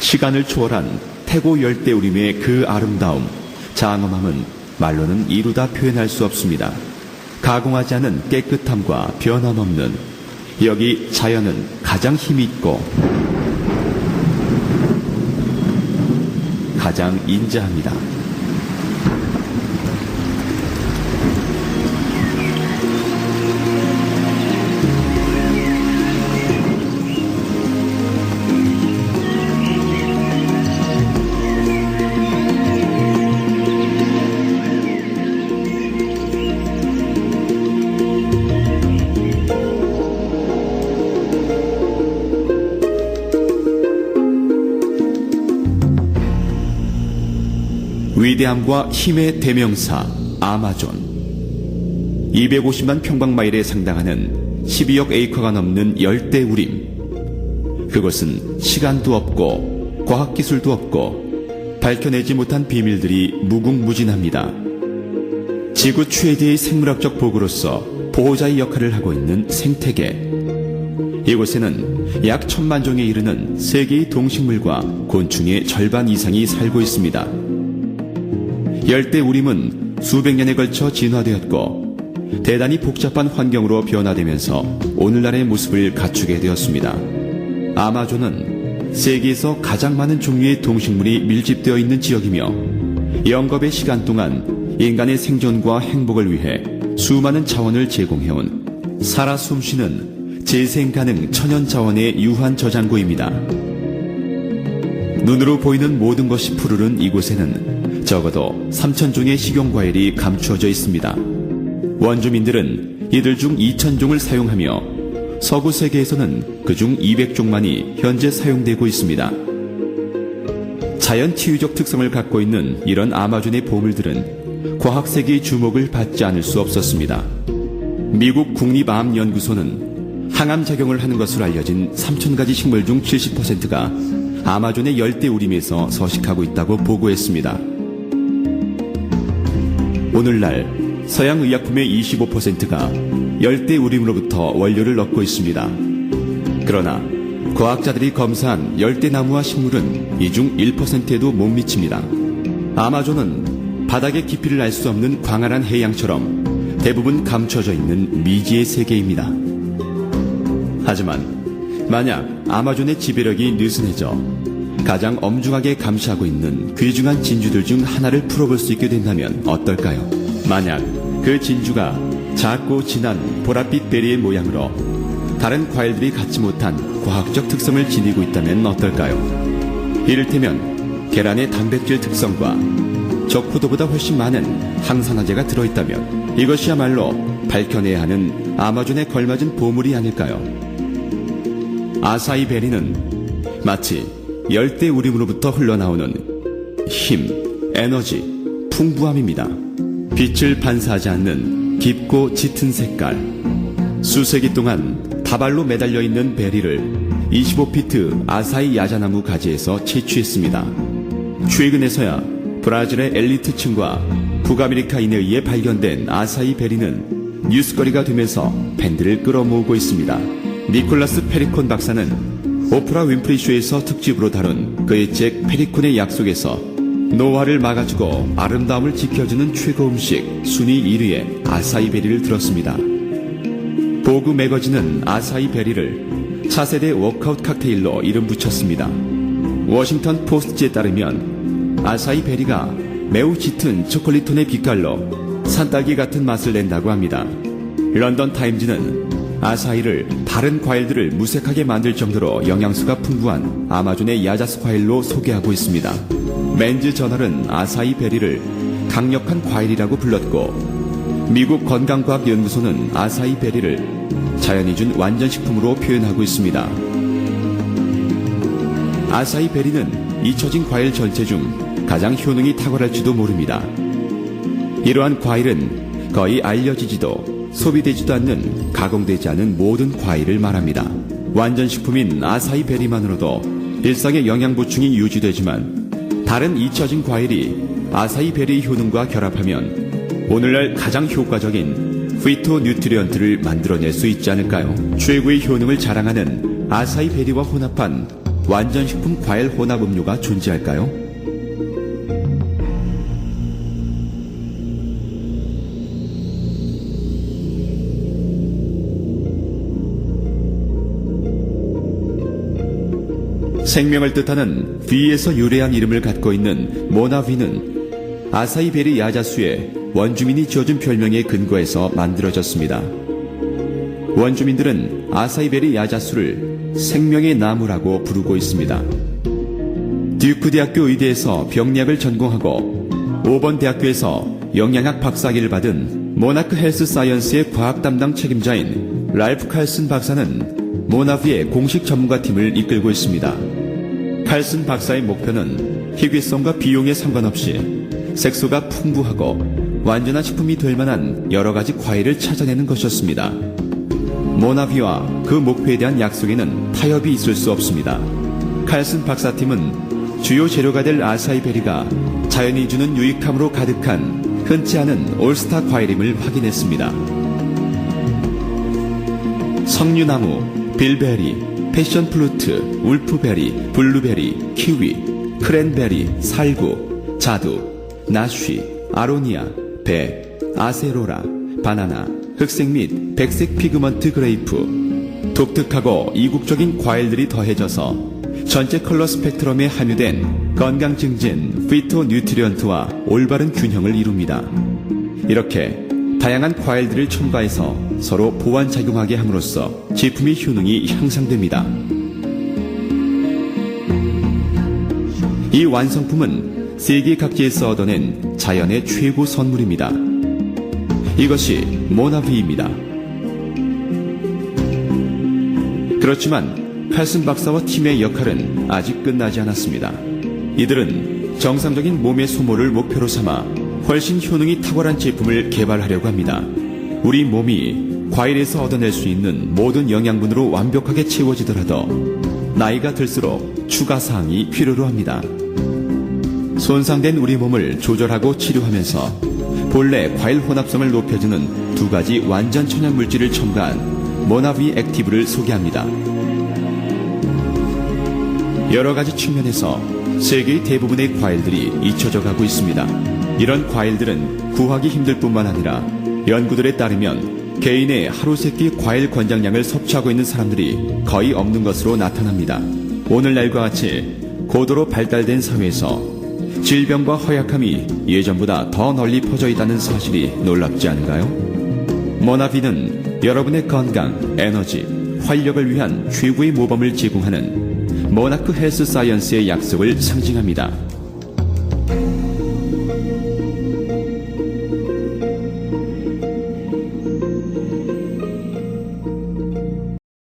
시간을 초월한 태고 열대우림의 그 아름다움, 장엄함은 말로는 이루다 표현할 수 없습니다. 가공하지 않은 깨끗함과 변함없는 여기 자연은 가장 힘있고 가장 인자합니다. 위대함과 힘의 대명사 아마존. 250만 평방마일에 상당하는 12억 에이커가 넘는 열대우림. 그것은 시간도 없고 과학기술도 없고 밝혀내지 못한 비밀들이 무궁무진합니다. 지구 최대의 생물학적 보고로서 보호자의 역할을 하고 있는 생태계. 이곳에는 약 1000만 종에 이르는 세계의 동식물과 곤충의 절반 이상이 살고 있습니다. 열대우림은 수백 년에 걸쳐 진화되었고 대단히 복잡한 환경으로 변화되면서 오늘날의 모습을 갖추게 되었습니다. 아마존은 세계에서 가장 많은 종류의 동식물이 밀집되어 있는 지역이며 영겁의 시간 동안 인간의 생존과 행복을 위해 수많은 자원을 제공해온 살아 숨쉬는 재생 가능 천연 자원의 유한 저장고입니다. 눈으로 보이는 모든 것이 푸르른 이곳에는 적어도 3000종의 식용과일이 감추어져 있습니다. 원주민들은 이들 중 2000종을 사용하며 서구 세계에서는 그중 200종만이 현재 사용되고 있습니다. 자연 치유적 특성을 갖고 있는 이런 아마존의 보물들은 과학세계의 주목을 받지 않을 수 없었습니다. 미국 국립암연구소는 항암작용을 하는 것으로 알려진 3000가지 식물 중 70%가 아마존의 열대우림에서 서식하고 있다고 보고했습니다. 오늘날 서양 의약품의 25%가 열대우림으로부터 원료를 얻고 있습니다. 그러나 과학자들이 검사한 열대나무와 식물은 이 중 1%에도 못 미칩니다. 아마존은 바닥의 깊이를 알 수 없는 광활한 해양처럼 대부분 감춰져 있는 미지의 세계입니다. 하지만 만약 아마존의 지배력이 느슨해져 가장 엄중하게 감시하고 있는 귀중한 진주들 중 하나를 풀어볼 수 있게 된다면 어떨까요? 만약 그 진주가 작고 진한 보랏빛 베리의 모양으로 다른 과일들이 갖지 못한 과학적 특성을 지니고 있다면 어떨까요? 이를테면 계란의 단백질 특성과 적포도보다 훨씬 많은 항산화제가 들어있다면 이것이야말로 밝혀내야 하는 아마존에 걸맞은 보물이 아닐까요? 아사히 베리는 마치 열대우림으로부터 흘러나오는 힘, 에너지, 풍부함입니다. 빛을 반사하지 않는 깊고 짙은 색깔. 수세기 동안 다발로 매달려 있는 베리를 25피트 아사히 야자나무 가지에서 채취했습니다. 최근에서야 브라질의 엘리트층과 북아메리카인에 의해 발견된 아사히 베리는 뉴스거리가 되면서 팬들을 끌어모으고 있습니다. 니콜라스 페리콘 박사는 오프라 윈프리 쇼에서 특집으로 다룬 그의 책 페리콘의 약속에서 노화를 막아주고 아름다움을 지켜주는 최고 음식 순위 1위에 아사히 베리를 들었습니다. 보그 매거진은 아사히 베리를 차세대 워크아웃 칵테일로 이름 붙였습니다. 워싱턴 포스트지에 따르면 아사히 베리가 매우 짙은 초콜릿톤의 빛깔로 산딸기 같은 맛을 낸다고 합니다. 런던 타임즈는 아사히를 다른 과일들을 무색하게 만들 정도로 영양소가 풍부한 아마존의 야자수 과일로 소개하고 있습니다. 맨즈 저널은 아사히 베리를 강력한 과일이라고 불렀고 미국 건강과학연구소는 아사히 베리를 자연이 준 완전식품으로 표현하고 있습니다. 아사히 베리는 잊혀진 과일 전체 중 가장 효능이 탁월할지도 모릅니다. 이러한 과일은 거의 알려지지도 소비되지도 않는 가공되지 않은 모든 과일을 말합니다. 완전식품인 아사히 베리만으로도 일상의 영양 보충이 유지되지만 다른 잊혀진 과일이 아사히 베리의 효능과 결합하면 오늘날 가장 효과적인 피토 뉴트리언트를 만들어낼 수 있지 않을까요? 최고의 효능을 자랑하는 아사히 베리와 혼합한 완전식품 과일 혼합 음료가 존재할까요? 생명을 뜻하는 V에서 유래한 이름을 갖고 있는 모나비는 아사이베리 야자수에 원주민이 지어준 별명에 근거해서 만들어졌습니다. 원주민들은 아사이베리 야자수를 생명의 나무라고 부르고 있습니다. 듀크 대학교 의대에서 병리학을 전공하고 오번 대학교에서 영양학 박사학위를 받은 모나크 헬스 사이언스의 과학 담당 책임자인 랄프 칼슨 박사는 모나비의 공식 전문가팀을 이끌고 있습니다. 칼슨 박사의 목표는 희귀성과 비용에 상관없이 색소가 풍부하고 완전한 식품이 될 만한 여러 가지 과일을 찾아내는 것이었습니다. 모나비와 그 목표에 대한 약속에는 타협이 있을 수 없습니다. 칼슨 박사팀은 주요 재료가 될 아사이베리가 자연이 주는 유익함으로 가득한 흔치 않은 올스타 과일임을 확인했습니다. 석류나무, 빌베리, 패션플루트, 울프베리, 블루베리, 키위, 크랜베리, 살구, 자두, 나쉬, 아로니아, 배, 아세로라, 바나나, 흑색 및 백색 피그먼트 그레이프, 독특하고 이국적인 과일들이 더해져서 전체 컬러 스펙트럼에 함유된 건강 증진 피토뉴트리언트와 올바른 균형을 이룹니다. 이렇게 다양한 과일들을 첨가해서 서로 보완작용하게 함으로써 제품의 효능이 향상됩니다. 이 완성품은 세계 각지에서 얻어낸 자연의 최고 선물입니다. 이것이 모나비입니다. 그렇지만 칼슨 박사와 팀의 역할은 아직 끝나지 않았습니다. 이들은 정상적인 몸의 소모를 목표로 삼아 훨씬 효능이 탁월한 제품을 개발하려고 합니다. 우리 몸이 과일에서 얻어낼 수 있는 모든 영양분으로 완벽하게 채워지더라도 나이가 들수록 추가 사항이 필요로 합니다. 손상된 우리 몸을 조절하고 치료하면서 본래 과일 혼합성을 높여주는 두 가지 완전 천연 물질을 첨가한 모나비 액티브를 소개합니다. 여러 가지 측면에서 세계의 대부분의 과일들이 잊혀져 가고 있습니다. 이런 과일들은 구하기 힘들 뿐만 아니라 연구들에 따르면 개인의 하루 세 끼 과일 권장량을 섭취하고 있는 사람들이 거의 없는 것으로 나타납니다. 오늘날과 같이 고도로 발달된 사회에서 질병과 허약함이 예전보다 더 널리 퍼져 있다는 사실이 놀랍지 않은가요? 모나비는 여러분의 건강, 에너지, 활력을 위한 최고의 모범을 제공하는 모나크 헬스 사이언스의 약속을 상징합니다.